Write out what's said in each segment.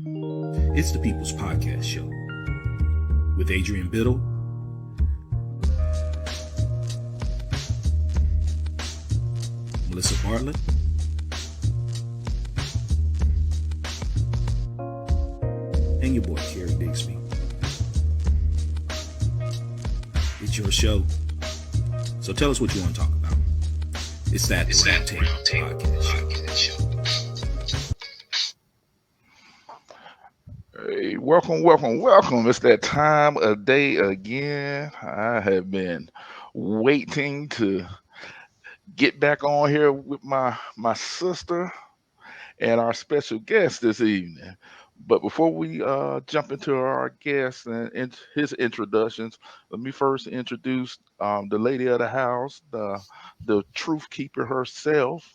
It's the People's Podcast Show with Adrian Biddle, Melissa Bartlett, and your boy Kerry Bixby. It's your show, so tell us what you want to talk about. It's that Roundtable Podcast Show. Hey, welcome. It's that time of day again. I have been waiting to get back on here with my sister and our special guest this evening. But before we jump into our guest and his introductions, let me first introduce the lady of the house, the truth keeper herself,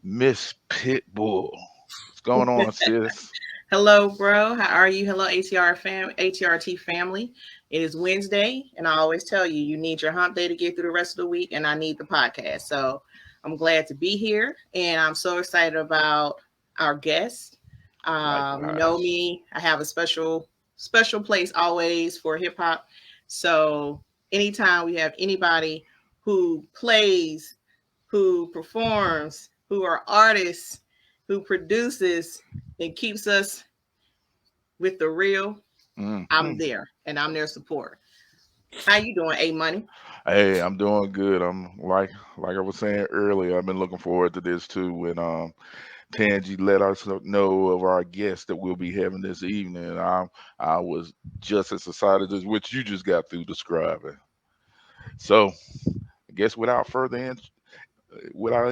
Miss Pitbull. What's going on, sis? Hello, bro. How are you? Hello, ATRT family. It is Wednesday, and I always tell you, you need your hump day to get through the rest of the week, and I need the podcast. So I'm glad to be here, and I'm so excited about our guest. You know me, I have a special place always for hip hop. So anytime we have anybody who plays, who performs, who are artists, who produces and keeps us with the real, I'm there and I'm their support. How you doing, A Money? Hey, I'm doing good. I'm like I was saying earlier, I've been looking forward to this too. When Tangi let us know of our guest that we'll be having this evening, and I was just as excited as what you just got through describing. So I guess without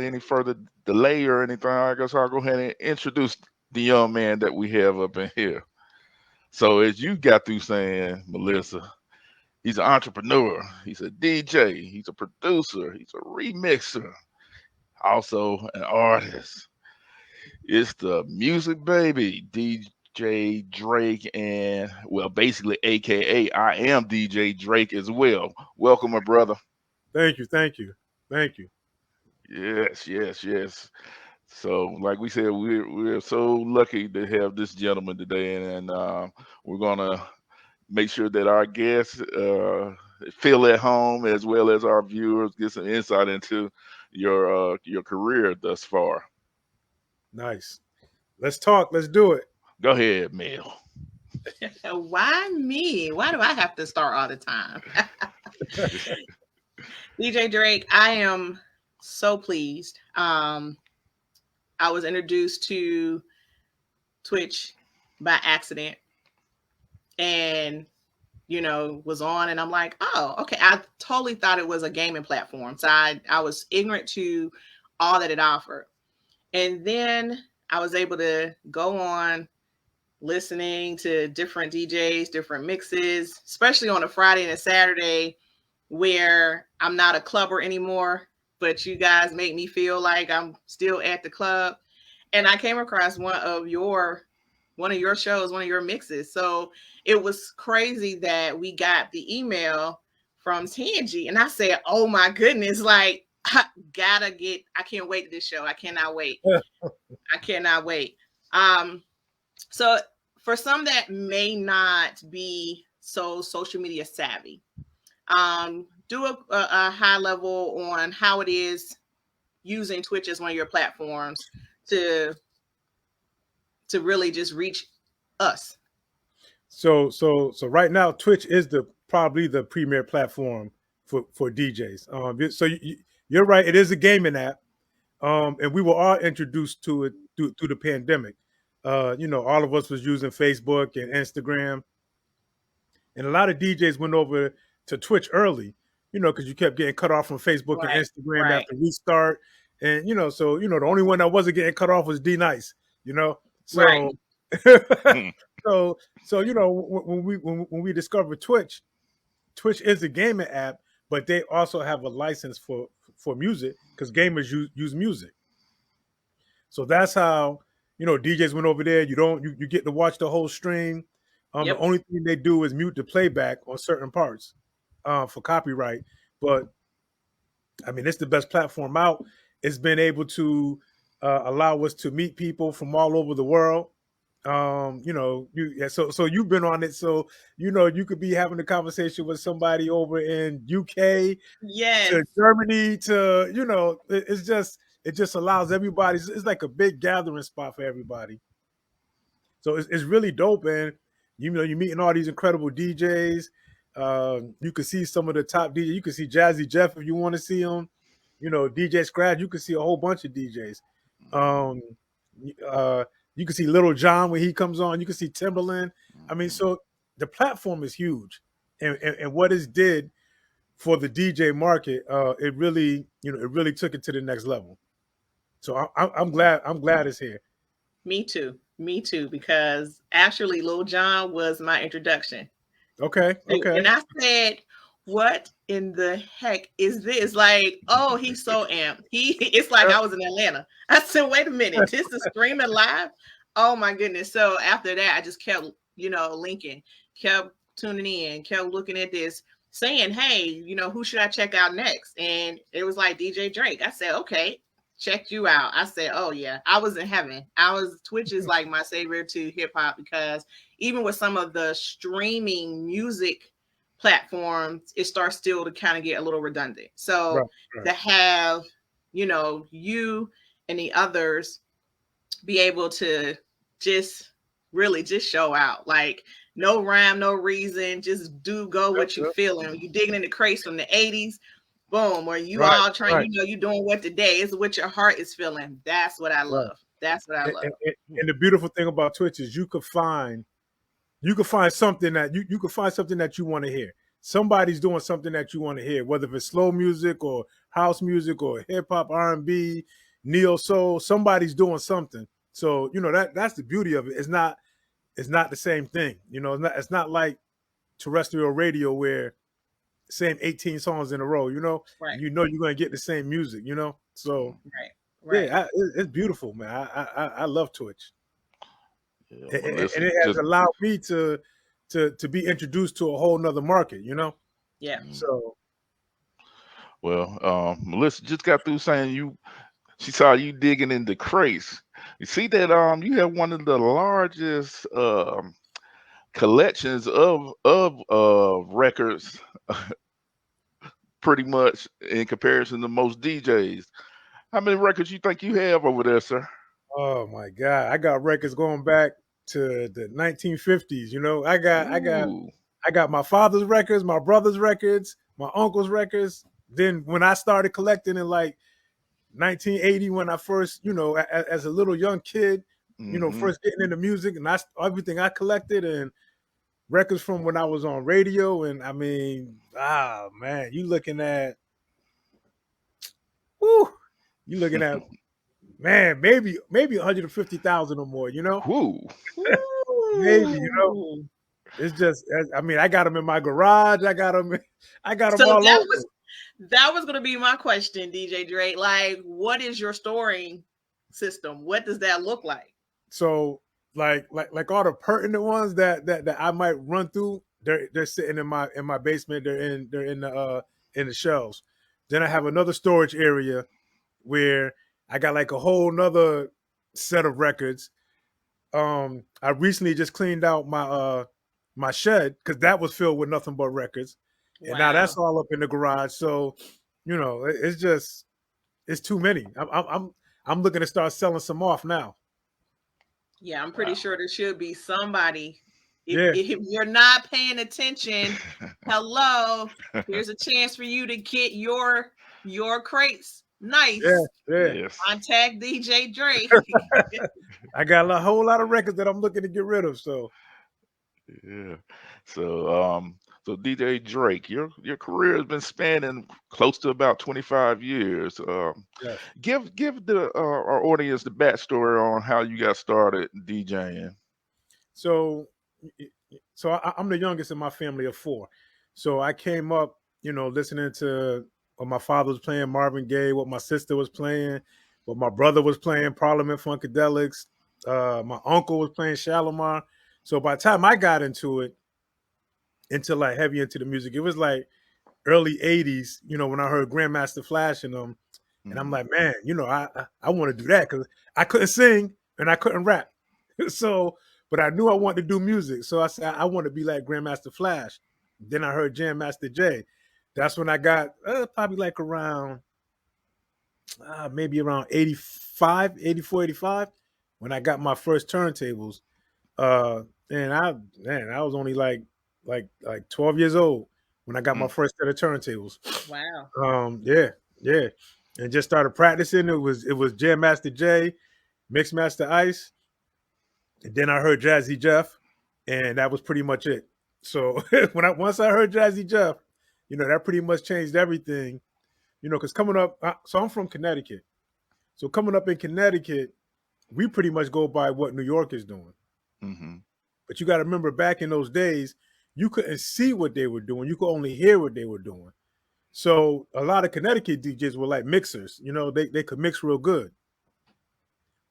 any further delay or anything, I guess I'll go ahead and introduce the young man that we have up in here. So as you got through saying, Melissa, he's an entrepreneur. He's a DJ. He's a producer. He's a remixer. Also an artist. It's the music baby, DJ Drake, and well, basically, AKA, I am DJ Drake as well. Welcome, my brother. Thank you. Yes. So, like we said, we're so lucky to have this gentleman today, and we're gonna make sure that our guests feel at home as well as our viewers get some insight into your career thus far. Nice. Let's talk. Let's do it. Go ahead, Mel. Why me? Why do I have to start all the time? DJ Drake, I am so pleased. I was introduced to Twitch by accident and was on, and I'm like, oh, okay. I totally thought it was a gaming platform. So I was ignorant to all that it offered. And then I was able to go on listening to different DJs, different mixes, especially on a Friday and a Saturday where I'm not a clubber anymore, but you guys make me feel like I'm still at the club. And I came across one of your shows, one of your mixes. So it was crazy that we got the email from Tangi, and I said, oh my goodness, like I can't wait to this show. I cannot wait. So for some that may not be so social media savvy, do a high level on how it is using Twitch as one of your platforms to really just reach us. So right now, Twitch is probably the premier platform for DJs. So you're right. It is a gaming app, and we were all introduced to it through the pandemic. All of us was using Facebook and Instagram, and a lot of DJs went over to Twitch early. Because you kept getting cut off from Facebook and Instagram after restart, and so the only one that wasn't getting cut off was D Nice. So. Right. so when we discovered Twitch is a gaming app, but they also have a license for music because gamers use music. So that's how DJs went over there. You get to watch the whole stream. The only thing they do is mute the playback on certain parts for copyright. But I mean, it's the best platform out. It's been able to allow us to meet people from all over the world. So you've been on it, so you could be having a conversation with somebody over in UK Yes. to Germany to it just allows everybody. It's like a big gathering spot for everybody. So it's really dope, and you're meeting all these incredible DJs. You can see some of the top DJs. You can see Jazzy Jeff if you want to see him. DJ Scratch. You can see a whole bunch of DJs. Um, uh, you can see Little John when he comes on. You can see Timberland. I mean, so the platform is huge, and what it's did for the DJ market, it really took it to the next level. So I'm glad it's here. Me too, because actually Lil Jon was my introduction. Okay. And I said, what in the heck is this? Like, oh, he's so amped. It's like I was in Atlanta. I said, wait a minute, this is streaming live? Oh my goodness. So after that, I just kept, linking, kept tuning in, kept looking at this, saying, hey, who should I check out next? And it was like DJ Drake. I said, okay, checked you out. I said, oh yeah, I was in heaven. Twitch is like my savior to hip hop, because even with some of the streaming music platforms, it starts still to kind of get a little redundant. So right. To have, you and the others be able to just really just show out, like no rhyme, no reason, just go what you feeling. You digging in the crates from the 80s, boom, or you all trying, you doing what today is, what your heart is feeling. That's what I love. That's what I love. And the beautiful thing about Twitch is you could find something that you could find something that you want to hear. Somebody's doing something that you want to hear, whether it's slow music or house music or hip hop, R&B, neo soul. Somebody's doing something. So that's the beauty of it. It's not the same thing. It's not like terrestrial radio where same 18 songs in a row. Right. You're going to get the same music. So right. Yeah, it's beautiful, man. I love Twitch. Yeah, And it has allowed me to be introduced to a whole nother market, Yeah. So, well, Melissa just got through saying she saw you digging in the crates. You see that you have one of the largest collections of records, pretty much in comparison to most DJs. How many records you think you have over there, sir? Oh my God, I got records going back to the 1950s. I got my father's records, my brother's records, my uncle's records. Then when I started collecting in like 1980, when I first, as a little young kid, first getting into music, and everything I collected, and records from when I was on radio, and I mean, man, you looking at man, maybe 150,000 or more, maybe, it's just, I mean, I got them in my garage. I got them all over. That was going to be my question, DJ Drake. Like, what is your storing system? What does that look like? So, like all the pertinent ones that I might run through, they're sitting in my basement. They're in the shelves. Then I have another storage area where I got like a whole nother set of records. I recently just cleaned out my shed because that was filled with nothing but records. And now that's all up in the garage. So, it's too many. I'm looking to start selling some off now. Yeah, I'm pretty sure there should be somebody. If you're not paying attention, hello, here's a chance for you to get your crates nice. Yes. Contact DJ Drake. I got a whole lot of records that I'm looking to get rid of. So yeah. So DJ Drake, your career has been spanning close to about 25 years. Give our audience the backstory on how you got started DJing. So I'm the youngest in my family of 4. So I came up, listening to what my father was playing, Marvin Gaye, what my sister was playing, what my brother was playing, Parliament Funkadelics. My uncle was playing Shalimar. So by the time I got into like heavy into the music, it was like early 80s, when I heard Grandmaster Flash and them. And I'm like, man, I want to do that because I couldn't sing and I couldn't rap. So but I knew I wanted to do music. So I said, I want to be like Grandmaster Flash. Then I heard Jam Master Jay. That's when I got probably like around, maybe around 85, 84, 85, when I got my first turntables. Uh, and I was only like 12 years old when I got my first set of turntables. Wow. Yeah. And just started practicing. It was Jam Master Jay, Mix Master Ice, and then I heard Jazzy Jeff, and that was pretty much it. So once I heard Jazzy Jeff, that pretty much changed everything. Because coming up, so I'm from Connecticut. So coming up in Connecticut, we pretty much go by what New York is doing. Mm-hmm. But you got to remember, back in those days, you couldn't see what they were doing. You could only hear what they were doing. So a lot of Connecticut DJs were like mixers. They could mix real good.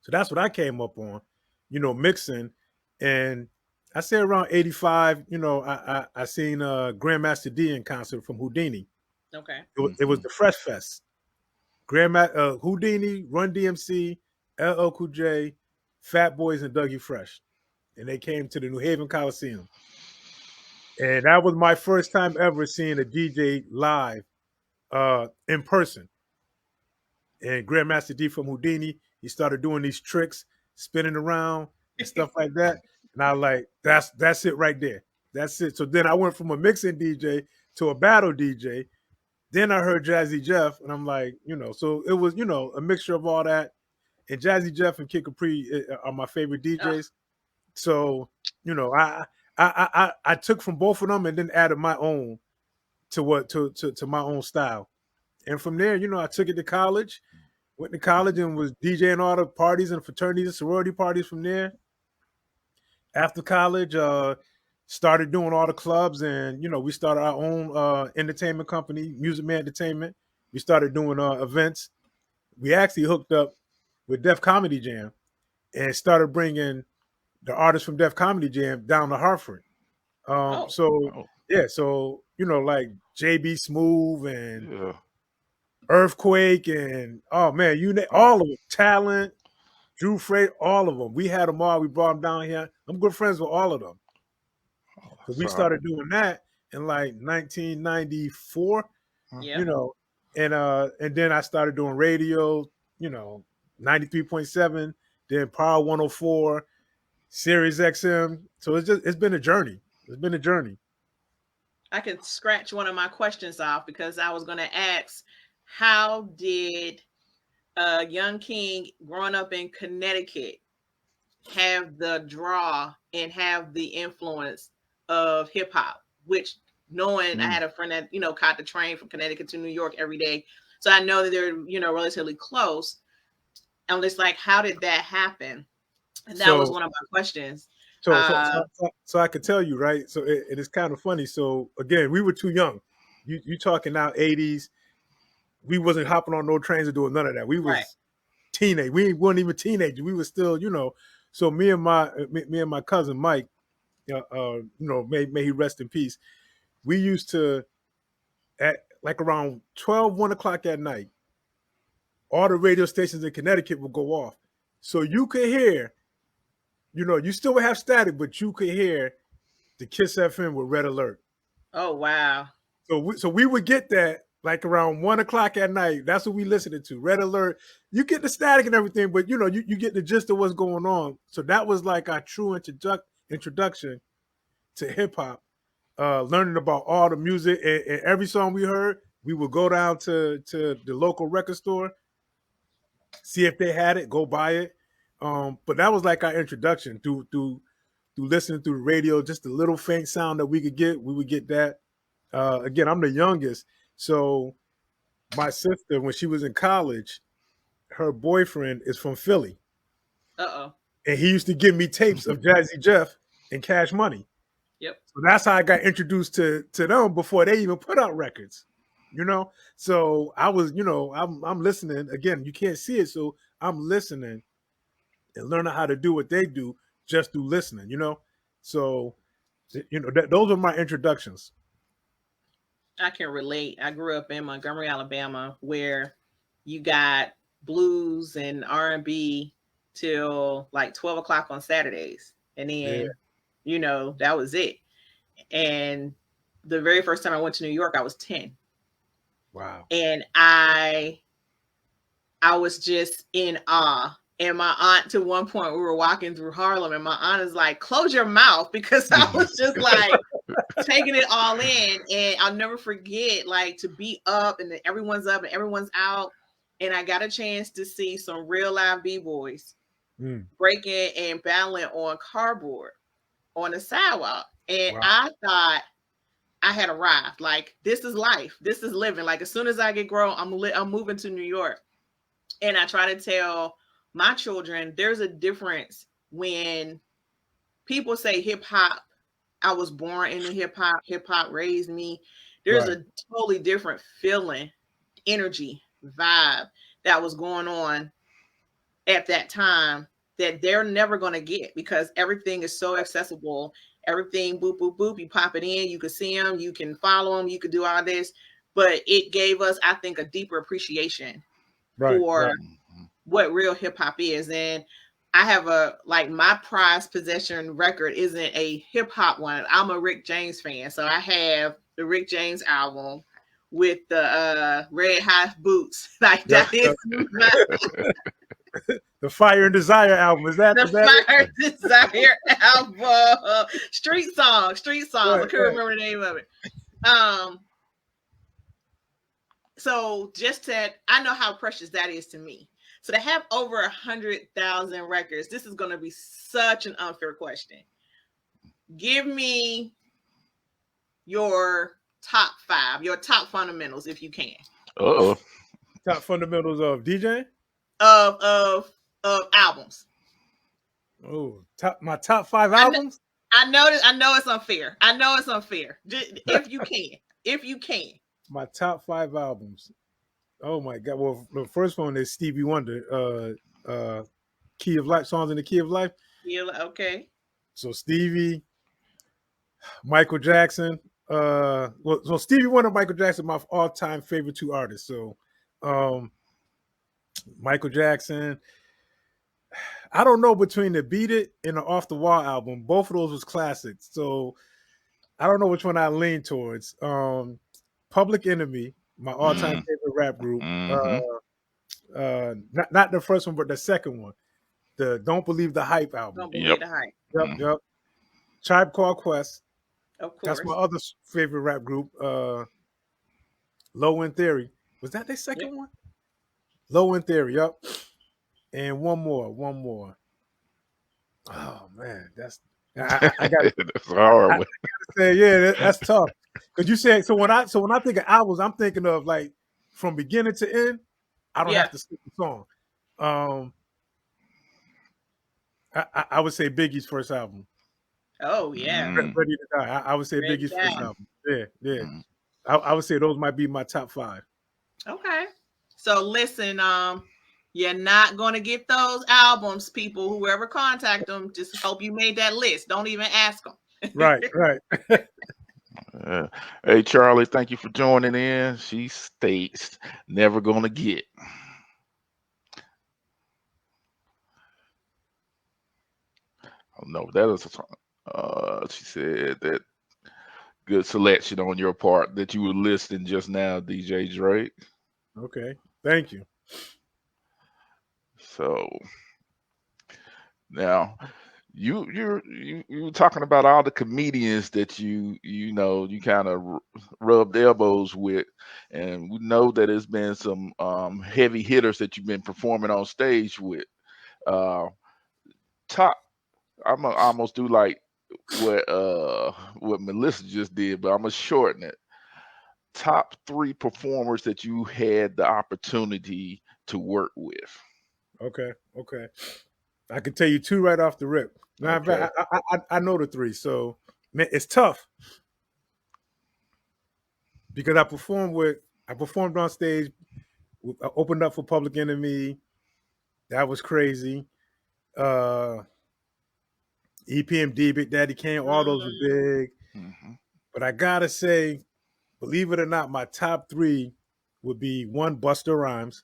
So that's what I came up on, mixing. And I say around 85, I seen Grandmaster D in concert from Houdini. Okay. It was the Fresh Fest. Houdini, Run DMC, LL Cool J, Fat Boys, and Dougie Fresh. And they came to the New Haven Coliseum. And that was my first time ever seeing a DJ live in person. And Grandmaster D from Houdini, he started doing these tricks, spinning around and stuff like that. And I was like, that's it right there. That's it. So then I went from a mixing DJ to a battle DJ. Then I heard Jazzy Jeff, and I'm like, so it was, a mixture of all that. And Jazzy Jeff and Kid Capri are my favorite DJs. So, I took from both of them and then added my own to my own style. And from there, I took it to college, went to college and was DJing all the parties and fraternities and sorority parties from there. After college, started doing all the clubs, and we started our own entertainment company, Music Man Entertainment. We started doing events. We actually hooked up with Def Comedy Jam and started bringing the artists from Def Comedy Jam down to Hartford. So like JB Smooth and Earthquake and all of them, Talent, Drew Freight, all of them. We had them all. We brought them down here. I'm good friends with all of them. So we started doing that in like 1994. Yeah. And then I started doing radio, 93.7, then Power 104, Sirius XM. So it's been a journey. It's been a journey. I could scratch one of my questions off because I was going to ask, how did Young King growing up in Connecticut have the draw and have the influence of hip hop, which knowing I had a friend that, caught the train from Connecticut to New York every day. So I know that they're, relatively close. I'm just like, how did that happen? And that was one of my questions. So I could tell you, right? So it is kind of funny. So again, we were too young. You talking now 80s. We wasn't hopping on no trains or doing none of that. We was teenage. We weren't even teenagers. We were still, So me and my cousin Mike, may he rest in peace. We used to, at like around 1 o'clock at night, all the radio stations in Connecticut would go off. So you could hear, you still would have static, but you could hear the Kiss FM with Red Alert. Oh, wow. So we would get that like around 1 o'clock at night. That's what we listening to. Red Alert. You get the static and everything, but you get the gist of what's going on. So that was like our true introduction to hip hop. Learning about all the music and every song we heard, we would go down to the local record store, see if they had it, go buy it. But that was like our introduction through listening through the radio, just a little faint sound that we could get. We would get that. Again, I'm the youngest. So my sister, when she was in college, her boyfriend is from Philly. Uh-oh. And he used to give me tapes of Jazzy Jeff and Cash Money. Yep. So that's how I got introduced to them before they even put out records. So I was, I'm listening. Again, you can't see it, so I'm listening and learning how to do what they do just through listening, So, those are my introductions. I can relate. I grew up in Montgomery, Alabama, where you got blues and R&B till like 12 o'clock on Saturdays. And then, Yeah. that was it. And the very first time I went to New York, I was 10. Wow. And I was just in awe. And my aunt, to one point, we were walking through Harlem, and my aunt is like, "Close your mouth," because I was just like taking it all in. And I'll never forget, like, to be up and everyone's up and everyone's out. And I got a chance to see some real live B-boys breaking and battling on cardboard on the sidewalk. And Wow. I thought I had arrived. Like, this is life. This is living. Like, as soon as I get grown, I'm moving to New York. And I try to tell my children there's a difference when people say hip hop. I was born into hip hop. Hip hop raised me. There's Right. a totally different feeling, energy, vibe that was going on at that time that they're never going to get, because everything is so accessible. Everything, boop, boop, boop, you pop it in, you can see them, you can follow them, you can do all this. But it gave us, I think, a deeper appreciation for what real hip hop is. And I have my prized possession record isn't a hip hop one. I'm a Rick James fan. So I have the Rick James album with the red high boots. Like, that is the Fire and Desire album. Is that the Fire Desire album. Street Song. Right, I couldn't remember the name of it. So just that, I know how precious that is to me. So to have over 100,000 records, this is going to be such an unfair question. Give me your top 5, your top fundamentals, if you can. Top fundamentals of DJ? Of albums. Oh, my top 5 albums? I know it's unfair. If you can. My top 5 albums. Oh my God. Well, the first one is Stevie Wonder, Key of Life, Songs in the Key of Life. Yeah, okay. So Stevie, Michael Jackson. So Stevie Wonder, Michael Jackson, my all-time favorite 2 artists. So Michael Jackson. I don't know between the Beat It and the Off the Wall album. Both of those was classics. So I don't know which one I lean towards. Public Enemy, my all-time favorite rap group. Not the first one, but the second one. The Don't Believe the Hype album. Don't Believe the Hype. Yep. Tribe Called Quest. Of course. That's my other favorite rap group. Low End Theory. Was that their second one? Low End Theory, yep. And one more. Oh man, I got that's hard. I gotta say, that's tough. Because you said so when I think of albums, I'm thinking of like from beginning to end. I don't have to skip the song. I would say Biggie's first album. Oh yeah, Ready to Die. I would say Biggie's first album. Yeah. I would say those might be my top 5. Okay. So listen, you're not going to get those albums, people. Whoever contact them, just hope you made that list. Don't even ask them. Right. Hey, Charlie, thank you for joining in. She states, never gonna get. Oh, no, that is she said that good selection on your part that you were listing just now, DJ Drake. Okay, thank you. So now you were talking about all the comedians that you kind of rubbed elbows with, and we know that there's been some heavy hitters that you've been performing on stage with. Top, I'm gonna almost do like what Melissa just did, but I'm gonna shorten it. Top 3 performers that you had the opportunity to work with. Okay. I can tell you 2 right off the rip. Now, Okay. I know the 3, so man, it's tough because I performed on stage. I opened up for Public Enemy. That was crazy. EPMD, Big Daddy Kane, all those were big. But I gotta say, believe it or not, my top 3 would be 1, Busta Rhymes.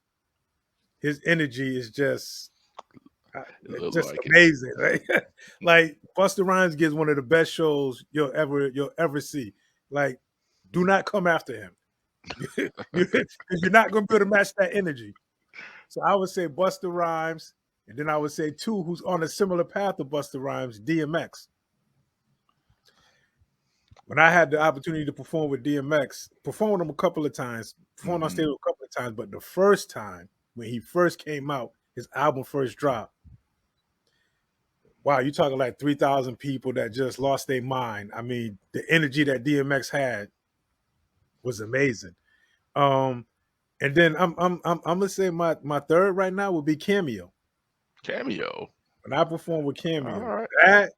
His energy is just amazing. Right? Like Busta Rhymes gives one of the best shows you'll ever see. Like, do not come after him. You're not going to be able to match that energy. So I would say Busta Rhymes, and then I would say two who's on a similar path to Busta Rhymes, DMX. When I had the opportunity to perform with DMX, performed with him a couple of times, performed on stage a couple of times, but the first time when he first came out, his album first dropped. Wow, you're talking like 3,000 people that just lost their mind. I mean, the energy that DMX had was amazing. And then I'm gonna say my third right now would be Cameo. Cameo. When I perform with All Cameo, right. that,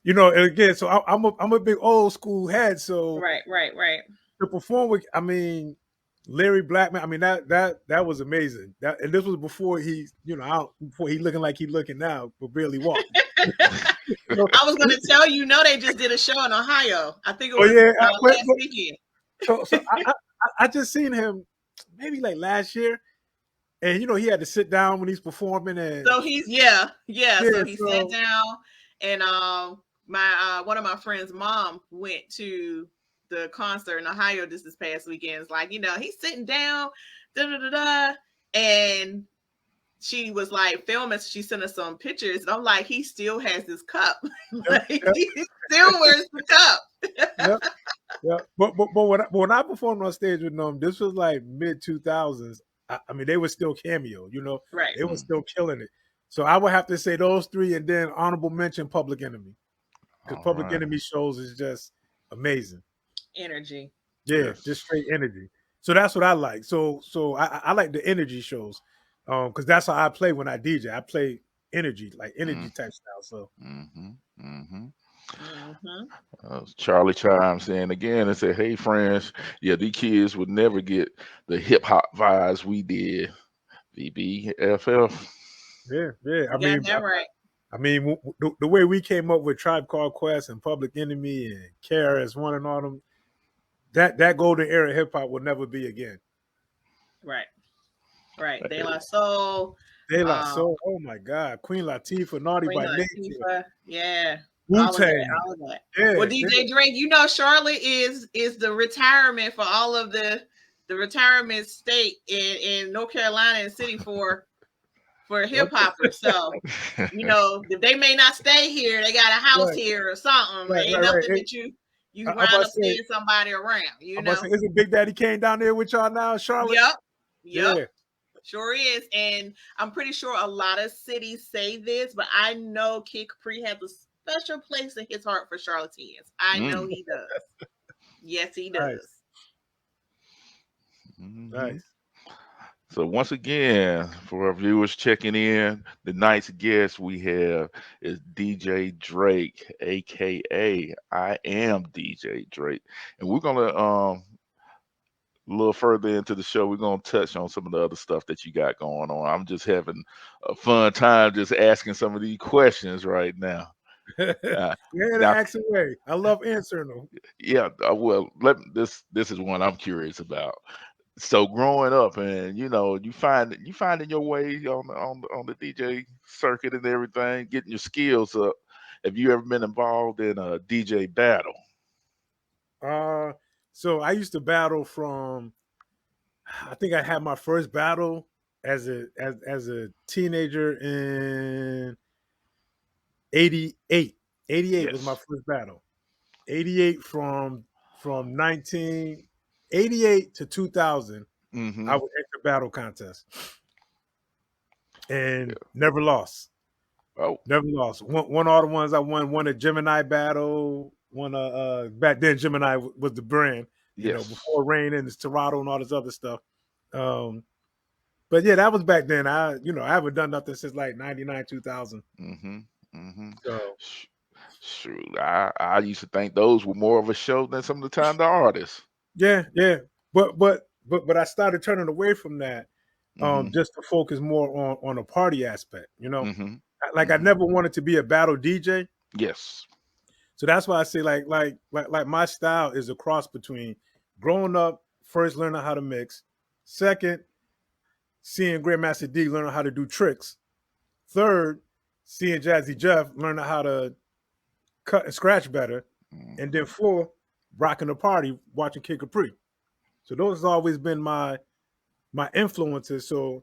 and again, so I'm a big old school head. So Right. to perform with, I mean, Larry Blackman, I mean that was amazing. And this was before he, before he looking like he looking now, but barely walking. I was going to tell you, they just did a show in Ohio. I think it Oh was yeah, last weekend. So I just seen him maybe like last year, and he had to sit down when he's performing, and so he's so he sat down, and my one of my friend's mom went to the concert in Ohio this past weekend. It's like, he's sitting down, and she was like filming. She sent us some pictures, and I'm like, he still has his cup. Like, he still wears the cup. Yeah. But when I performed on stage with them, this was like mid 2000s. I mean, they were still Cameo, Right. They were still killing it. So I would have to say those three, and then honorable mention Public Enemy, because Public Enemy shows is just amazing. Energy. Yeah, just straight energy. So that's what I like. So I like the energy shows, because that's how I play when I DJ. I play energy, like energy type style. So. Charlie chimes in again and said, "Hey friends, yeah, these kids would never get the hip hop vibes we did. VBFF." Yeah. I mean, the way we came up with Tribe Called Quest and Public Enemy and KRS-One and all them, that golden era hip hop will never be again. Right. De La Soul. Oh my God, Queen Latifah, Naughty by Nature. Yeah. Wu-Tang. All of that. Yeah, well, DJ Drake, Charlotte is the retirement for all of the retirement state in North Carolina and city for hip hoppers. So, if they may not stay here, they got a house here or something. Ain't nothing that you wind up seeing somebody around. Isn't Big Daddy Kane down there with y'all now, Charlotte? Yep. Yeah. Sure is. And I'm pretty sure a lot of cities say this, but I know Kid Capri has a special place in his heart for Charlotteans. I know he does. Yes, he does. Nice. So once again, for our viewers checking in, the night's guest we have is DJ Drake, aka I am DJ Drake, and we're gonna a little further into the show, we're going to touch on some of the other stuff that you got going on. I'm just having a fun time just asking some of these questions right now. Ask away. I love answering them. Yeah, well, this is one I'm curious about. So growing up, and you finding your way on the DJ circuit and everything, getting your skills up. Have you ever been involved in a DJ battle? So I used to battle from, I think I had my first battle as a teenager in 88. 88 was my first battle. 88 from 1988 to 2000. I would enter battle contests and never lost. Oh, never lost. One all the ones I won a Gemini battle. Back then Gemini was the brand. Before Rain and Serato and all this other stuff. But yeah, that was back then. I haven't done nothing since like 99, 2000. So shoot, I used to think those were more of a show than some of the time the artists. Yeah. But I started turning away from that, just to focus more on a party aspect. I never wanted to be a battle DJ. Yes. So that's why I say like my style is a cross between growing up, first learning how to mix, second, seeing Grandmaster D learning how to do tricks, third, seeing Jazzy Jeff learning how to cut and scratch better, Mm. and then 4, rocking the party, watching Kid Capri. So those has always been my influences. So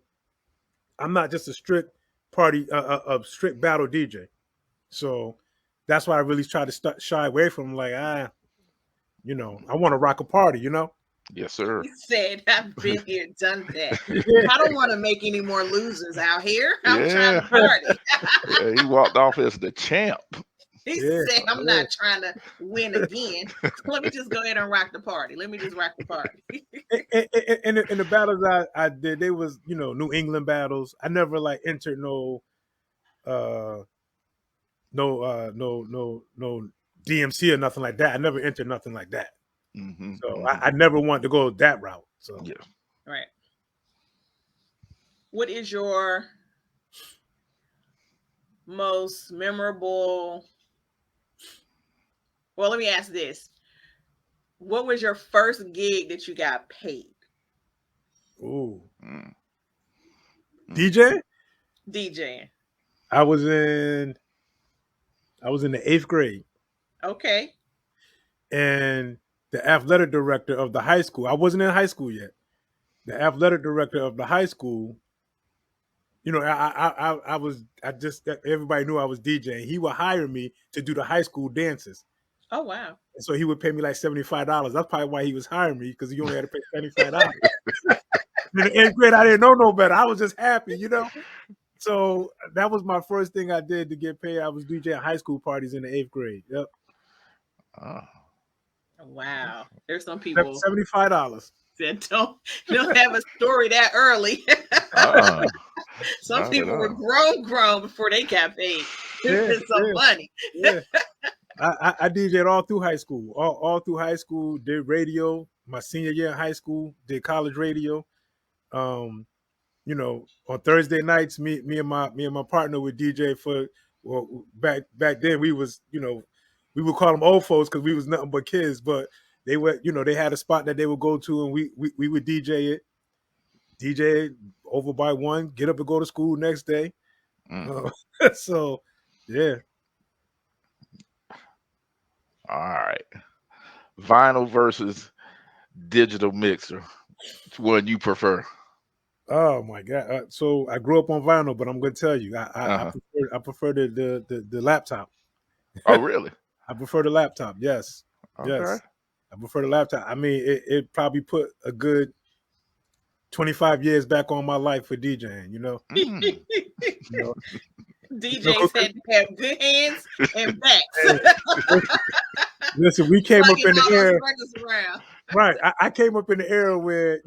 I'm not just a strict party, a strict battle DJ. So that's why I really try to shy away from like, I want to rock a party, Yes, sir. He said, I've been here, done that. Yeah. I don't want to make any more losers out here. I'm trying Yeah. to party. Yeah, he walked off as the champ. He Yeah. said, I'm not trying to win again. Let me just go ahead and rock the party. Let me just rock the party. In the battles I did, they was New England battles. I never like entered no DMC or nothing like that. I never entered nothing like that. Mm-hmm, So mm-hmm. I never wanted to go that route. So Yeah. Right. What is your most memorable? Well, let me ask this. What was your first gig that you got paid? Ooh. Mm. DJ? DJing. I was in the 8th grade, Okay. and the athletic director of the high school. I wasn't in high school yet. The athletic director of the high school. Everybody knew I was DJing. He would hire me to do the high school dances. Oh, wow. And so he would pay me like $75. That's probably why he was hiring me, because he only had to pay $75. In the 8th grade, I didn't know no better. I was just happy, So that was my first thing I did to get paid. I was DJing high school parties in the 8th grade. Yep. Oh. Wow. There's some people $75. that don't have a story that early. Some Not at people were all. grown before they got paid. Yeah, Some money. Yeah. I DJed all through high school. All through high school, did radio. My senior year in high school, did college radio. On Thursday nights, me and my partner would DJ for. Well, back then we was we would call them old folks because we was nothing but kids. But they were they had a spot that they would go to, and we would DJ it. DJ over by 1, get up and go to school next day. So yeah. All right. Vinyl versus digital mixer. Which one you prefer? Oh my God! So I grew up on vinyl, but I'm going to tell you, I prefer the laptop. Oh, really? I prefer the laptop. Yes, Okay. yes, I prefer the laptop. I mean, it probably put a good 25 years back on my life for DJing. Mm. DJs had to have good hands and backs. Listen, we came up in the era. Around. Right, I came up in the era where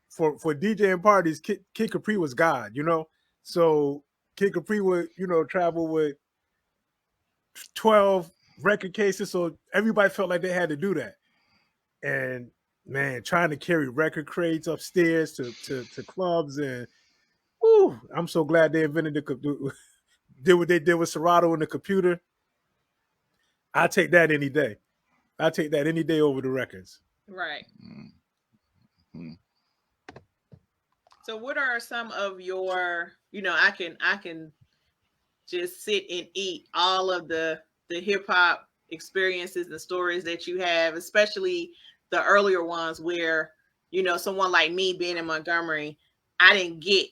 for DJing parties, Kid Capri was God. So Kid Capri would travel with 12 record cases, so everybody felt like they had to do that. And man, trying to carry record crates upstairs to clubs, and I'm so glad they invented did what they did with Serato and the computer. I take that any day. I take that any day over the records. Right. Mm-hmm. So what are some of your, I can just sit and eat all of the hip hop experiences and stories that you have, especially the earlier ones where, someone like me being in Montgomery, I didn't get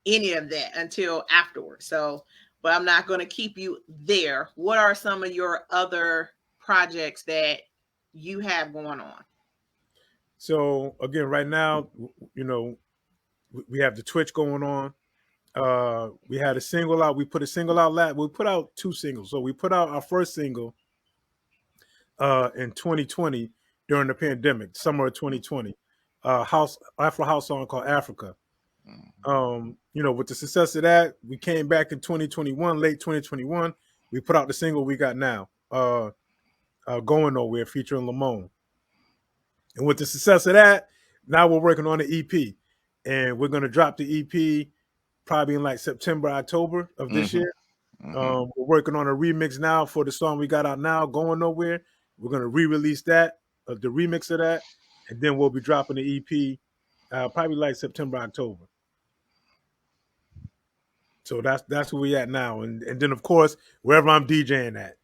any of that until afterwards. So, but I'm not going to keep you there. What are some of your other projects that you have going on? So again, right now, we have the Twitch going on. We had a single out. We put a single out. We put out 2 singles. So we put out our first single in 2020 during the pandemic, summer of 2020. Afro house song called Africa. With the success of that, we came back in 2021, late 2021. We put out the single we got now, Going Nowhere, featuring Lamone. And with the success of that, now we're working on the EP, and we're going to drop the EP probably in like September, October of this year. We're working on a remix now for the song we got out now, Going Nowhere. We're going to re-release that, the remix of that, and then we'll be dropping the EP probably like September, October. So that's where we at now, and then of course wherever I'm DJing at,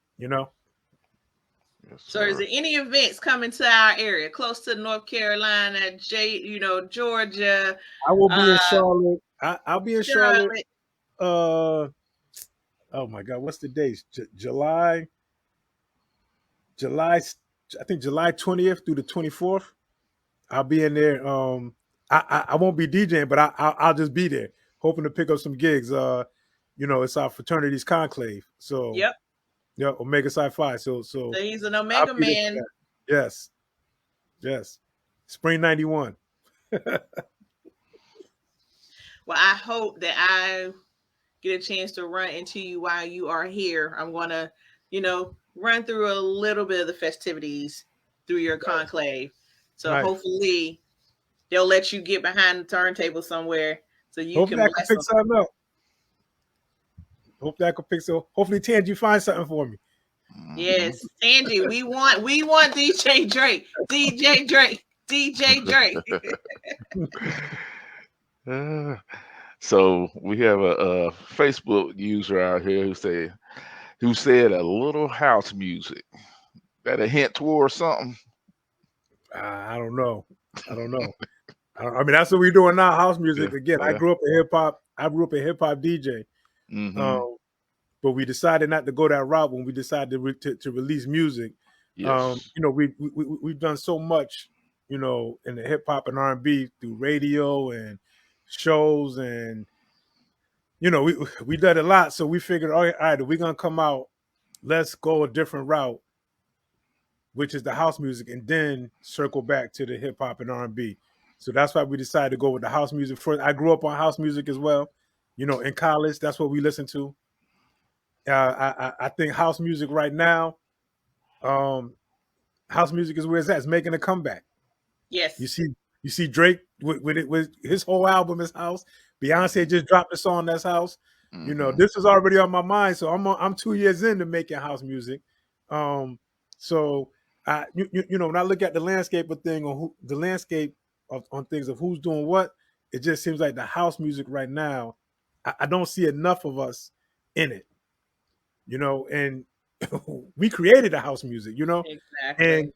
Yes, So is sir. there any events coming to our area, close to North Carolina, Georgia, I will be in Charlotte. I'll be in Charlotte. Charlotte? Oh my God, what's the date? July. I think July 20th through the 24th. I'll be in there. I won't be DJing, but I'll just be there, hoping to pick up some gigs. It's our fraternity's conclave. So Yep. yeah, Omega Psi Phi. So So he's an I'll Omega be there for man. that. Yes, yes. Spring '91. Well, I hope that I get a chance to run into you while you are here. I'm gonna, run through a little bit of the festivities through your conclave. So Nice. hopefully they'll let you get behind the turntable somewhere so you Hopefully can I can bless pick them. something up. Hopefully Tangi you find something for me. Yes, Angie, we want DJ Drake, DJ Drake, DJ Drake. So we have a Facebook user out here who said a little house music. That a hint towards something? I don't know. I don't know. I mean, that's what we're doing now. House music again. Yeah. I grew up a hip hop DJ. But we decided not to go that route when we decided to release music. Yes. We've done so much, in the hip hop and R&B through radio and shows, and we did a lot. So we figured, all right, if we're gonna come out, let's go a different route, which is the house music, and then circle back to the hip hop and R&B. So that's why we decided to go with the house music first. I grew up on house music as well. In college, that's what we listened to. I think house music right now, house music is where it's at. It's making a comeback. Yes. You see Drake with his whole album is house. Beyonce just dropped a song that's house. This is already on my mind. So I'm 2 years into making house music. So when I look at the landscape of thing on things of who's doing what, it just seems like the house music right now, I don't see enough of us in it. And we created the house music, Exactly.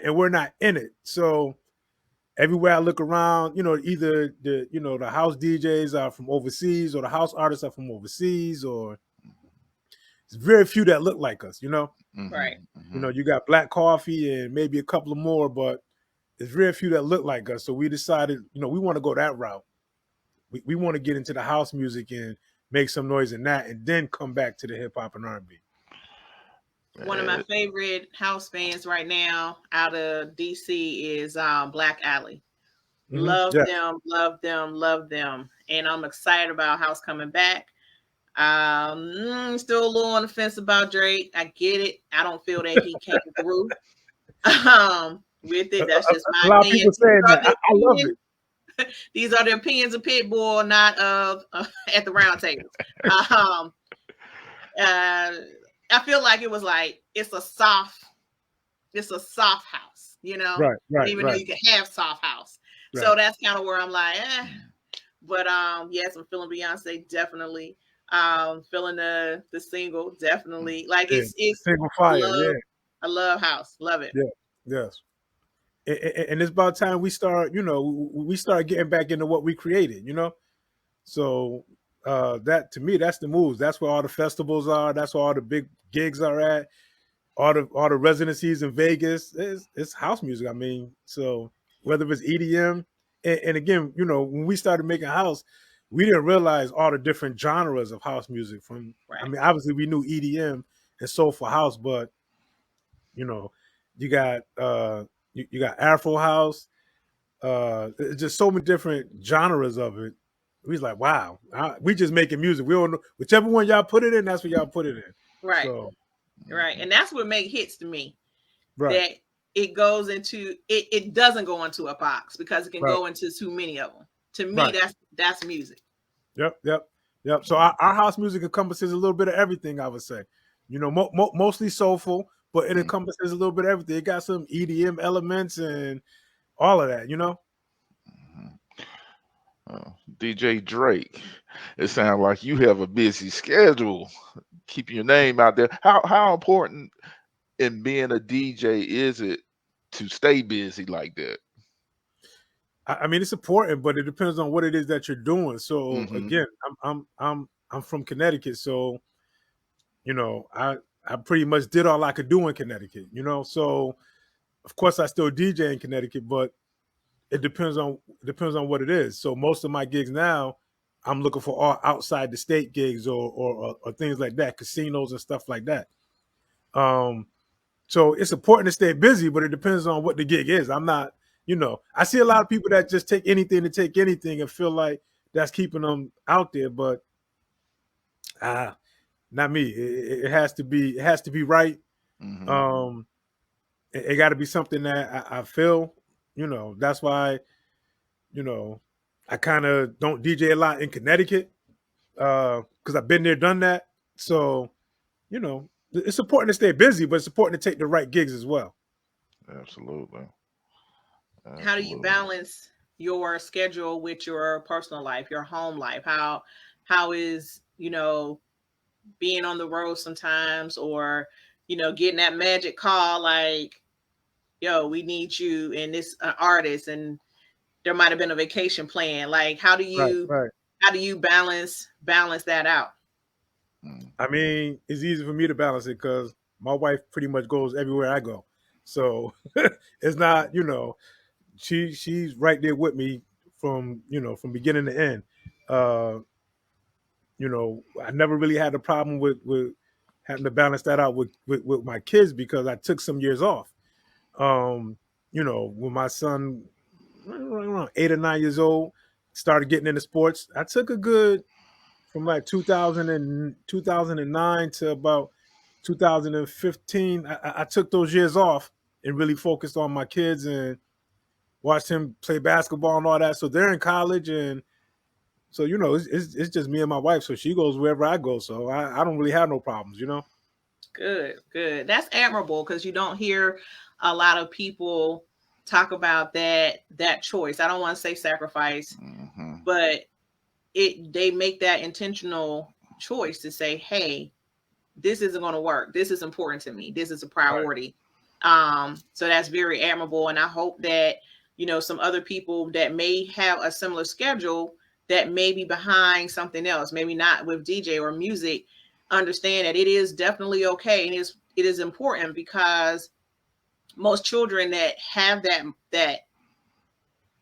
and we're not in it. So everywhere I look around, either the house DJs are from overseas, or the house artists are from overseas, or it's very few that look like us, Right. You got Black Coffee and maybe a couple of more, but there's very few that look like us. So we decided, we want to go that route. We want to get into the house music and make some noise in that, and then come back to the hip hop and R&B. One of my favorite house bands right now out of DC is Black Alley. Love them, love them, love them. And I'm excited about House coming back. Still a little on the fence about Drake. I get it. I don't feel that he came through with it. That's just my a lot opinion. Of people saying that. I love it. These are the opinions of Pitbull, not of at the round table. I feel like it was like it's a soft house, Right. Even though you can have soft house. Right. So that's kind of where I'm like, But yes, I'm feeling Beyonce, definitely. Feeling the single, definitely. Like it's single fire. I love house, love it. Yeah, yes. And it's about time we start, we start getting back into what we created, So that, to me, that's the moves. That's where all the festivals are. That's where all the big gigs are at. All the residencies in Vegas. It's house music. I mean, so whether it's EDM, and again, when we started making house, we didn't realize all the different genres of house music. I mean, obviously we knew EDM and soulful house, but you got you got Afro house. It's just so many different genres of it. We was like, wow, we just making music. We don't know whichever one y'all put it in. That's what y'all put it in. Right. So, right, and that's what makes hits to me. Right. That it goes into it doesn't go into a box because it can go into too many of them. To me, that's music. Yep. So our house music encompasses a little bit of everything. I would say, mostly soulful, but it encompasses a little bit of everything. It got some EDM elements and all of that. DJ Drake, it sounds like you have a busy schedule. Keeping your name out there. How important in being a DJ is it to stay busy like that? I mean, it's important, but it depends on what it is that you're doing. So Mm-hmm. again, I'm from Connecticut, so you know, I pretty much did all I could do in Connecticut. You know, so of course I still DJ in Connecticut, but it depends on what it is. So most of my gigs now, I'm looking for all outside the state gigs or things like that, casinos and stuff like that. Um, so it's important to stay busy, but it depends on what the gig is. I'm not, you know, I see a lot of people that just take anything to take anything and feel like that's keeping them out there, but not me. It has to be right. Mm-hmm. It got to be something that I feel, you know. That's why, you know, I kind of don't DJ a lot in Connecticut because I've been there, done that. So, you know, it's important to stay busy, but it's important to take the right gigs as well. Absolutely. How do you balance your schedule with your personal life, your home life? How is, you know, being on the road sometimes, or, you know, getting that magic call like, yo, we need you and this artist, and there might have been a vacation plan. Like, Right, right. how do you balance that out? I mean, it's easy for me to balance it because my wife pretty much goes everywhere I go. So it's not, you know, she's right there with me from, you know, from beginning to end. Uh, you know, I never really had a problem with having to balance that out with my kids because I took some years off. Um, you know, when my son around 8 or 9 years old started getting into sports, I took a good from like 2009 to about 2015. I took those years off and really focused on my kids and watched him play basketball and all that. So they're in college, and so you know it's just me and my wife. So she goes wherever I go. So I don't really have no problems, you know. Good, good. That's admirable because you don't hear a lot of people talk about that choice. I don't want to say sacrifice, Mm-hmm. but they make that intentional choice to say, hey, this isn't going to work. This is important to me. This is a Right. priority. So that's very admirable. And I hope that, you know, some other people that may have a similar schedule that may be behind something else, maybe not with DJ or music, understand that it is definitely okay. And it is important because most children that have that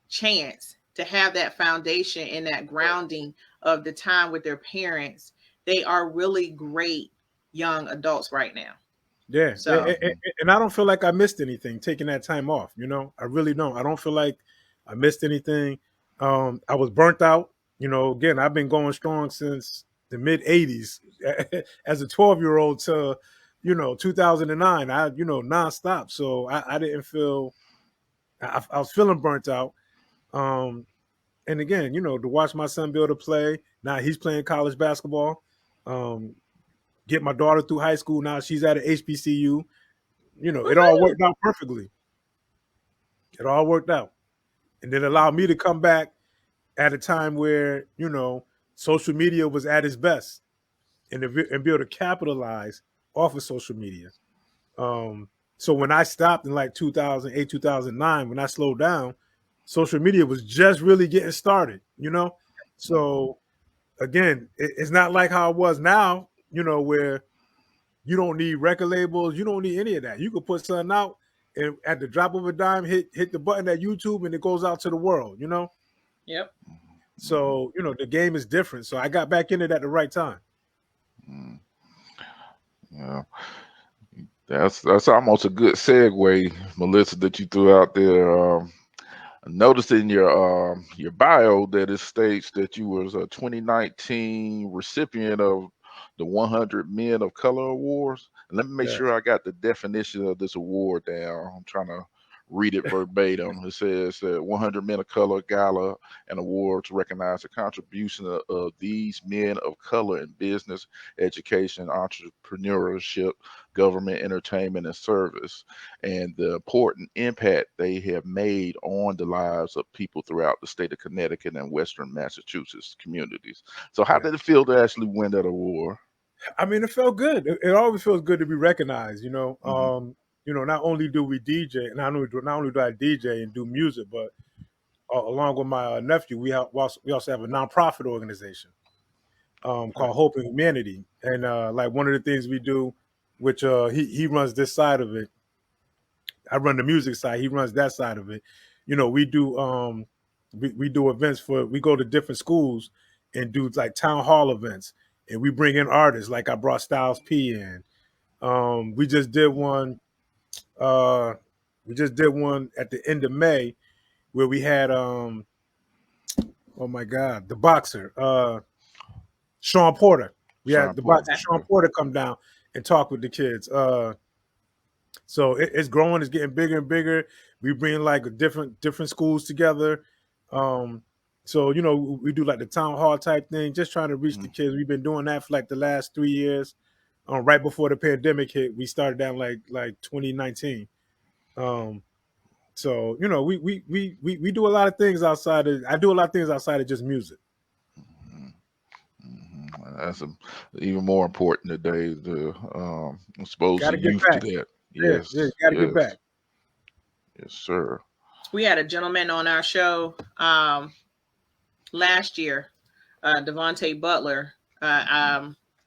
chance to have that foundation and that grounding of the time with their parents, they are really great young adults right now. Yeah, So and I don't feel like I missed anything taking that time off. You know, I really don't. I don't feel like I missed anything. I was burnt out. You know, again, I've been going strong since the mid '80s as a 12-year-old to, you know, 2009. You know, nonstop. So I didn't feel. I was feeling burnt out. Um, and again, you know, to watch my son be able to play. Now he's playing college basketball. Um, get my daughter through high school. Now she's at an HBCU. You know, it all woohoo. worked out perfectly. It all worked out. And then allowed me to come back at a time where, you know, social media was at its best and be able to capitalize off of social media. So when I stopped in like 2008, 2009, when I slowed down, social media was just really getting started, you know? So again, it's not like how it was now, you know, where you don't need record labels. You don't need any of that. You could put something out and at the drop of a dime, hit the button at YouTube and it goes out to the world, you know? Yep. So, you know, the game is different. So I got back in it at the right time. Mm. Yeah, that's almost a good segue, Melissa, that you threw out there. I noticed in your bio that it states that you was a 2019 recipient of the 100 Men of Color Awards. And let me make Yeah. sure I got the definition of this award down. I'm trying to read it verbatim. It says 100 Men of Color Gala and award to recognize the contribution of these men of color in business, education, entrepreneurship, government, entertainment, and service, and the important impact they have made on the lives of people throughout the state of Connecticut and Western Massachusetts communities. So, how Yeah. did it feel to actually win that award? I mean, it felt good. It always feels good to be recognized. Not only do we DJ, and not only do I DJ and do music, but along with my nephew, we also have a nonprofit organization called Hope and Humanity, and like one of the things we do, which he runs this side of it. I run the music side. He runs that side of it. We do we do events we go to different schools and do like town hall events, and we bring in artists. Like I brought Styles P in. We just did one. We just did one at the end of May where we had oh my God, the boxer Sean Porter. We Sean had the Porter. boxer Sean Porter come down and talk with the kids. So it's growing. It's getting bigger and bigger. We bring like different schools together. So we do like the town hall type thing, just trying to reach the kids. We've been doing that for like the last 3 years. Right before the pandemic hit, we started down like 2019. So we do a lot of things outside of. I do a lot of things outside of just music. That's even more important today to expose the youth to that. Yes, you got to get back. Yes, sir. We had a gentleman on our show last year, Devontae Butler,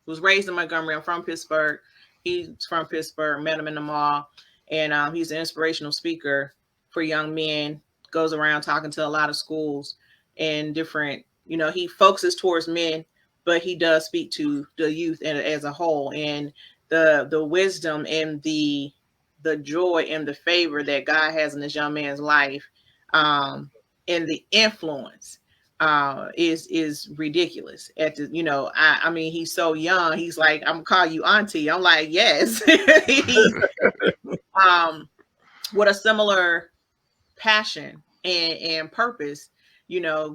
was raised in Montgomery. I'm from Pittsburgh. He's from Pittsburgh. Met him in the mall, and he's an inspirational speaker for young men. Goes around talking to a lot of schools and different. He focuses towards men, but he does speak to the youth and as a whole, and the wisdom and the joy and the favor that God has in this young man's life, and the influence is ridiculous. I mean, he's so young. He's like, I'm gonna call you auntie. I'm like, yes. With a similar passion and purpose,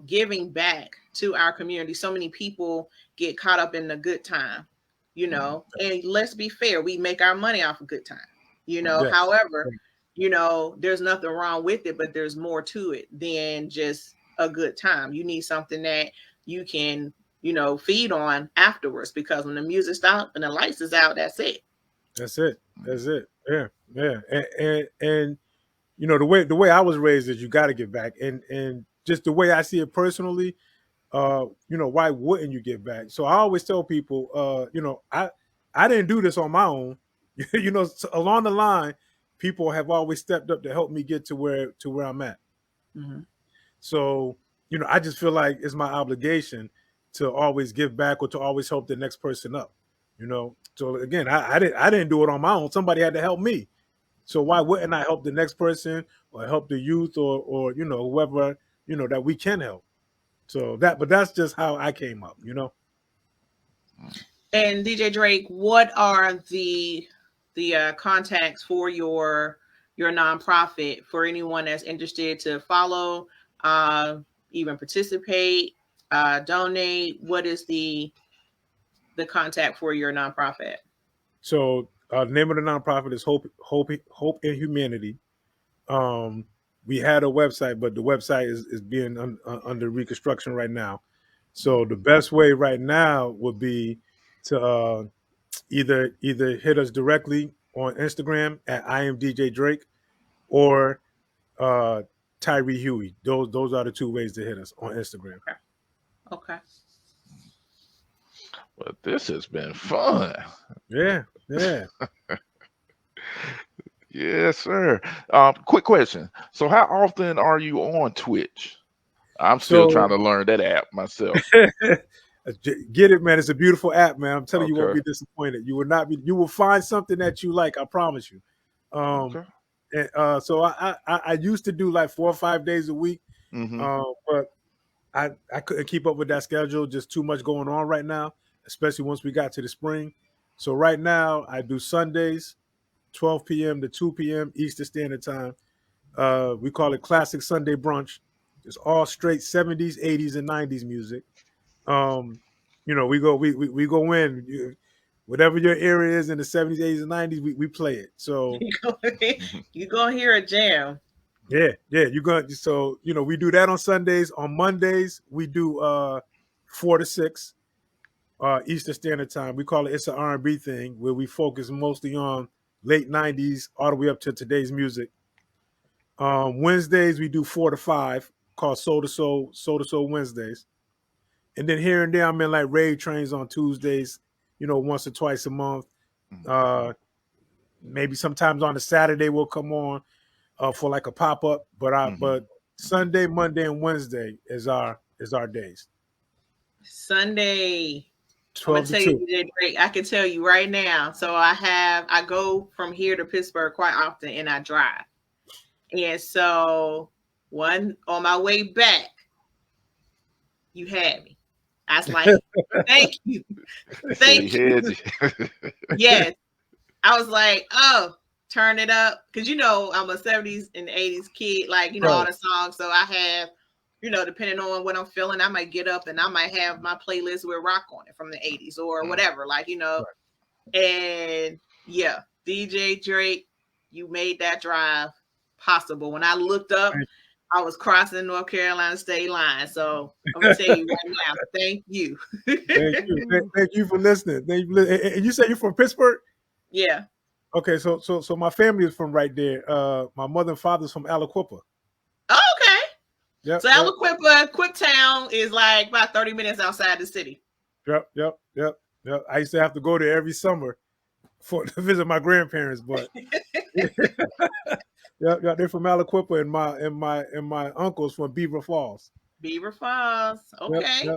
giving back to our community. So many people get caught up in the good time, and let's be fair, we make our money off a good time, Yes. However, there's nothing wrong with it, but there's more to it than just a good time. You need something that you can, feed on afterwards, because when the music stops and the lights is out, that's it. That's it. Yeah. And the way I was raised is you got to give back, and just the way I see it personally, why wouldn't you give back? So I always tell people, I didn't do this on my own. Along the line, people have always stepped up to help me get to where I'm at. Mm-hmm. So, I just feel like it's my obligation to always give back or to always help the next person up. So again, I didn't do it on my own. Somebody had to help me. So why wouldn't I help the next person or help the youth or whoever, that we can help? So but that's just how I came up, And DJ Drake, what are the contacts for your nonprofit for anyone that's interested to follow, even participate, donate? What is the contact for your nonprofit? So the name of the nonprofit is Hope and Humanity. We had a website, but the website is being under reconstruction right now. So the best way right now would be to either hit us directly on Instagram at I am DJ Drake or Tyree Huey. Those are the two ways to hit us on Instagram. Okay. But this has been fun. Yeah. Yes, sir. Quick question. So how often are you on Twitch? I'm still trying to learn that app myself. Get it, man. It's a beautiful app, man. I'm telling you, you won't Okay. be disappointed. You will not be. You will find something that you like. I promise you. Okay. And, so I used to do like 4 or 5 days a week, but I couldn't keep up with that schedule. Just too much going on right now, especially once we got to the spring. So right now I do Sundays, 12 p.m. to 2 p.m. Eastern Standard Time. We call it Classic Sunday Brunch. It's all straight 70s, 80s, and 90s music. We go in. Whatever your area is in the 70s, 80s, and 90s, we play it. So you gonna hear a jam. Yeah. You're going. So we do that on Sundays. On Mondays, we do 4 to 6. Eastern Standard Time. We call it It's an R&B thing, where we focus mostly on late 90s all the way up to today's music. Wednesdays we do 4 to 5, called Soul to Soul Wednesdays. And then here and there I'm in like rave trains on Tuesdays, once or twice a month. Maybe sometimes on a Saturday we'll come on for like a pop-up. But Sunday, Monday, and Wednesday is our days. Sunday. I'm 12 gonna to tell 2. you, DJ Drake, I can tell you right now. So I go from here to Pittsburgh quite often, and I drive. And so on my way back, you had me. I was like, thank you. Thank you. Yes. I was like, oh, turn it up. Because, I'm a 70s and 80s kid, like, all the songs. So I have, depending on what I'm feeling, I might get up and I might have my playlist with rock on it from the 80s or whatever. Like, and yeah, DJ Drake, you made that drive possible. When I looked up, I was crossing North Carolina state line. So I'm gonna tell you right now, thank you. Thank you for listening. And you say you're from Pittsburgh? Yeah. Okay, so my family is from right there. My mother and father's from Aliquippa. Oh, okay. Yep, so Aliquippa, Quiptown is like about 30 minutes outside the city. Yep. I used to have to go there every summer to visit my grandparents, but yeah, they're from Aliquippa, and my uncle's from Beaver Falls. Beaver Falls. Okay.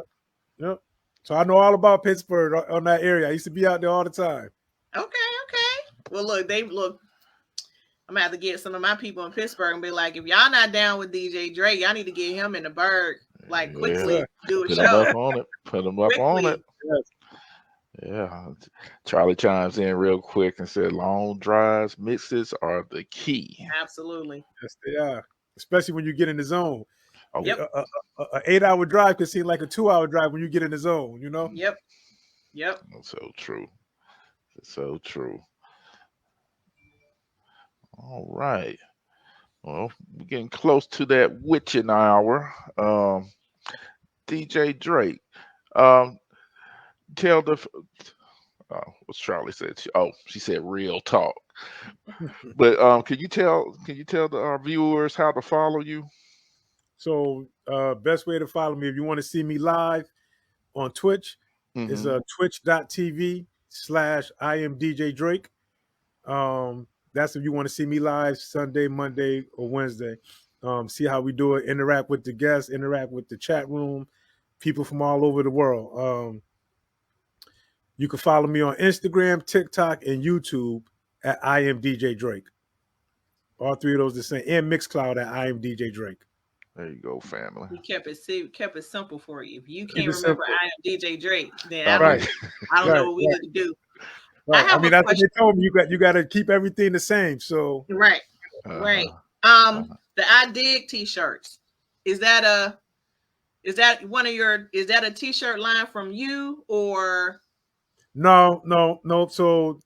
Yep. So I know all about Pittsburgh on that area. I used to be out there all the time. Okay. Well, look, I'm gonna have to get some of my people in Pittsburgh and be like, if y'all not down with DJ Drake, y'all need to get him in the bird like quickly. Do a Put show. him up on it. Put him up on it. Yeah. Charlie chimes in real quick and said, long drives, mixes are the key. Absolutely. Yes, they are. Especially when you get in the zone. Oh, Yep. An 8-hour drive could seem like a 2-hour drive when you get in the zone, Yep. That's so true. It's so true. All right. Well, we're getting close to that witching hour. DJ Drake, tell what's Charlie said? She said real talk. But can you tell our viewers how to follow you? So best way to follow me, if you want to see me live on Twitch, is twitch.tv/IamDJDrake. That's if you want to see me live Sunday, Monday, or Wednesday. See how we do it, interact with the guests, interact with the chat room, people from all over the world. You can follow me on Instagram, TikTok, and YouTube at I Am DJ Drake. All three of those the same. And Mixcloud at I Am DJ Drake. There you go, family. We kept it simple for you. If you can't remember I Am DJ Drake, then I don't know what we need to do. Right. I mean, that's what they told me. You got to keep everything the same. So right. The I Dig t-shirts. Is that a t-shirt line from you or? No. So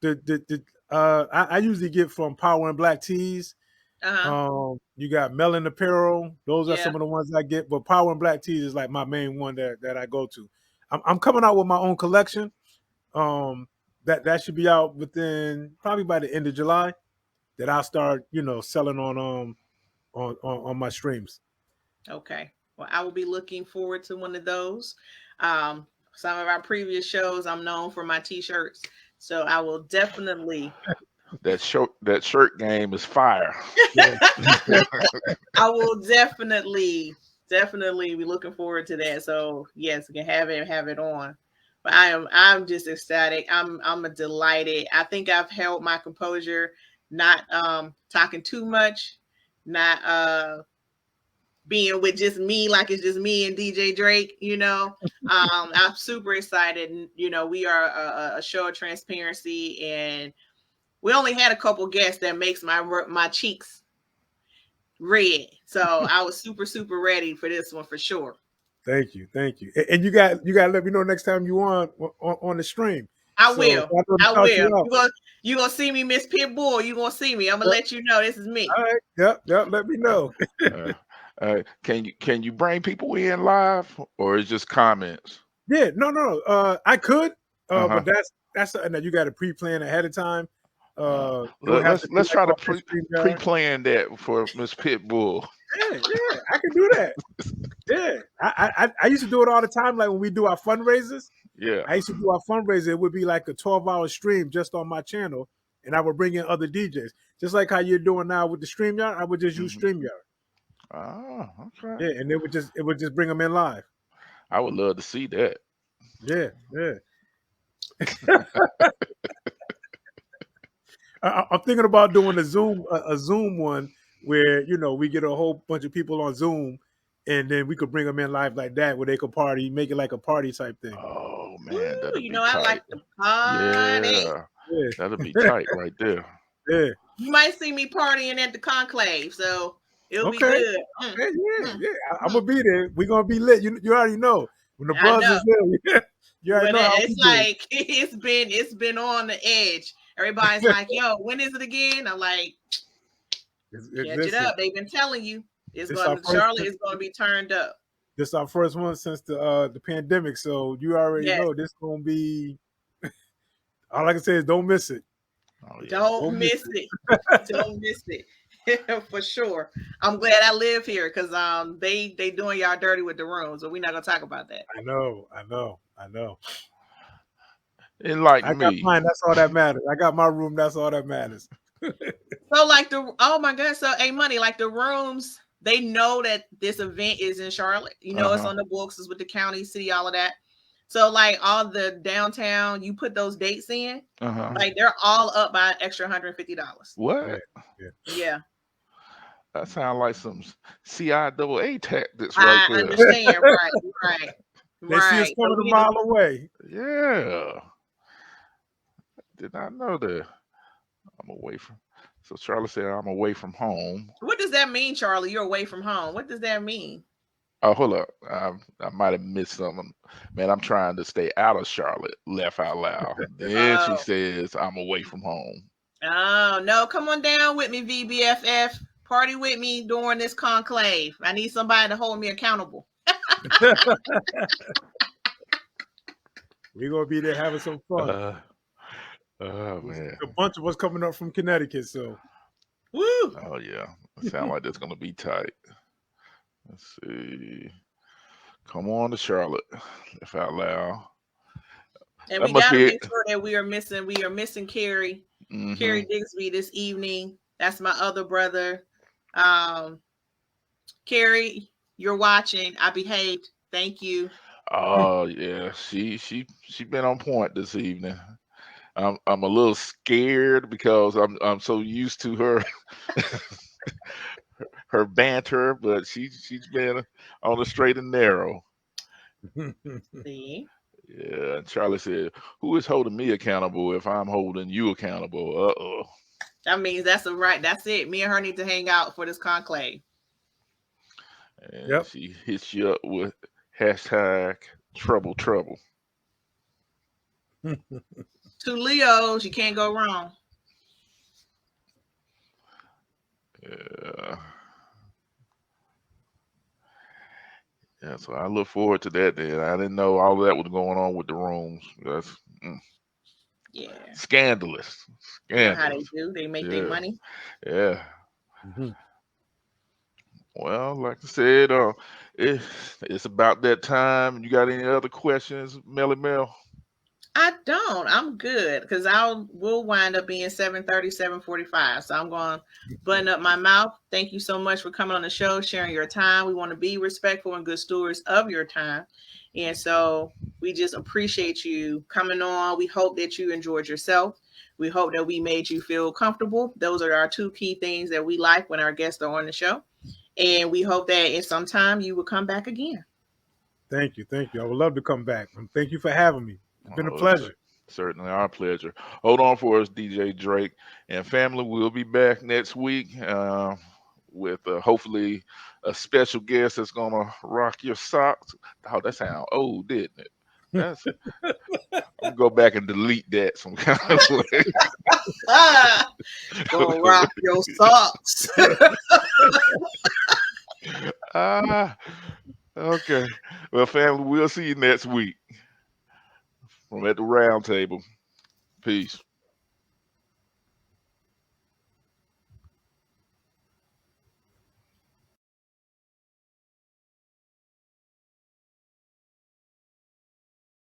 I usually get from Power and Black Tees. You got Melon Apparel. Those are some of the ones I get. But Power and Black Tees is like my main one that I go to. I'm coming out with my own collection. That should be out within probably by the end of July. That I'll start, selling on my streams. Okay. Well, I will be looking forward to one of those. Some of our previous shows, I'm known for my t-shirts, so I will definitely. That shirt game is fire. I will definitely be looking forward to that. So yes, we can have it on. But I'm just ecstatic. I'm delighted. I think I've held my composure, not talking too much, not being with just me like it's just me and DJ Drake. I'm super excited. We are a show of transparency, and we only had a couple guests that makes my cheeks red. So I was super, super ready for this one for sure. Thank you. And you got to let me know next time you on the stream. I will. You gonna see me, Miss Pitbull. You gonna see me. I'm gonna let you know this is me. All right. Yep. Let me know. Can you bring people in live, or is just comments? Yeah, no. I could, Uh-huh. but that's something that you got to pre-plan ahead of time. It would have to be Let's like try to off the StreamYard. pre-plan that for Miss Pitbull. Yeah, I can do that. Yeah, I used to do it all the time. Like when we do our fundraisers, Yeah. I used to do our fundraiser. It would be like a 12-hour stream just on my channel, and I would bring in other DJs, just like how you're doing now with the StreamYard. I would just use Mhm. StreamYard. Oh, okay. Yeah, and it would just bring them in live. I would love to see that. Yeah. I'm thinking about doing a Zoom one where we get a whole bunch of people on Zoom, and then we could bring them in live like that, where they could party, make it like a party type thing. Oh man, Ooh, that'd you be know, I tight. like the party. Yeah, Yeah, that'd be tight right there. yeah. You might see me partying at the conclave, so it'll be Okay. good. Okay, yeah. I'm gonna be there. We're gonna be lit. You already know when the I buzz know. is there. You already But know how it's we do. like it's been on the edge. Everybody's like, "Yo, when is it again?" I'm like, "Catch it Listen, up." They've been telling you This our first- Charlotte is going to be turned up. this is our first one since the pandemic, so you already Yes. know this gonna be. All I can say is don't miss it. Oh yeah. Don't miss it. Don't miss it. For sure. I'm glad I live here because they doing y'all dirty with the rooms, but we're not gonna talk about that. I know. Enlighten I got me. mine. That's all that matters. I got my room. That's all that matters. So like oh my god, so money, like the rooms, they know that this event is in Charlotte. It's on the books, it's with the county, city, all of that. So like all the downtown, you put those dates in, like they're all up by an extra $150. What? Yeah. That sounds like some CIAA tactics I right there. understand, right. They see us coming a mile away. Yeah. Did not know that. I'm away from. So Charlie said I'm away from home. What does that mean, Charlie? You're away from home. What does that mean? Oh, hold up. I might have missed something. Man, I'm trying to stay out of Charlotte, laugh out loud. Then she says I'm away from home. Oh, no. Come on down with me, VBFF. Party with me during this conclave. I need somebody to hold me accountable. We're going to be there having some fun. Oh, man. A bunch of us coming up from Connecticut, so. Woo! Oh, yeah. It sounds like it's going to be tight. Let's see. Come on to Charlotte, laugh out loud. And we got to make sure that we are missing Carrie. Mm-hmm. Carrie Digsby this evening. That's my other brother. Carrie, you're watching. I behaved. Thank you. Oh yeah, she been on point this evening. I'm a little scared because I'm so used to her her banter, but she's been on the straight and narrow. See? Yeah, and Charlie said, "Who is holding me accountable if I'm holding you accountable?" Uh-oh. That means that's it. Me and her need to hang out for this conclave. And she hits you up with #trouble. Two Leos, you can't go wrong. Yeah. Yeah, so I look forward to that then. I didn't know all that was going on with the rooms. That's scandalous. You know how they do. They make their money. Yeah. Mm-hmm. Well, like I said, it's about that time. You got any other questions, Melly Mel? I don't. I'm good because we'll wind up being 7:30, 7:45. So I'm going to button up my mouth. Thank you so much for coming on the show, sharing your time. We want to be respectful and good stewards of your time. And so we just appreciate you coming on. We hope that you enjoyed yourself. We hope that we made you feel comfortable. Those are our two key things that we like when our guests are on the show. And we hope that in some time you will come back again. Thank you. I would love to come back. And thank you for having me. It's been a pleasure. Certainly our pleasure. Hold on for us, DJ Drake and family. We'll be back next week with hopefully a special guest that's going to rock your socks. Oh, that sounds old, didn't it? That's, I'm going to go back and delete that some kind of way. Gonna rock your socks. Okay. Well, family, we'll see you next week. from at the round table. Peace.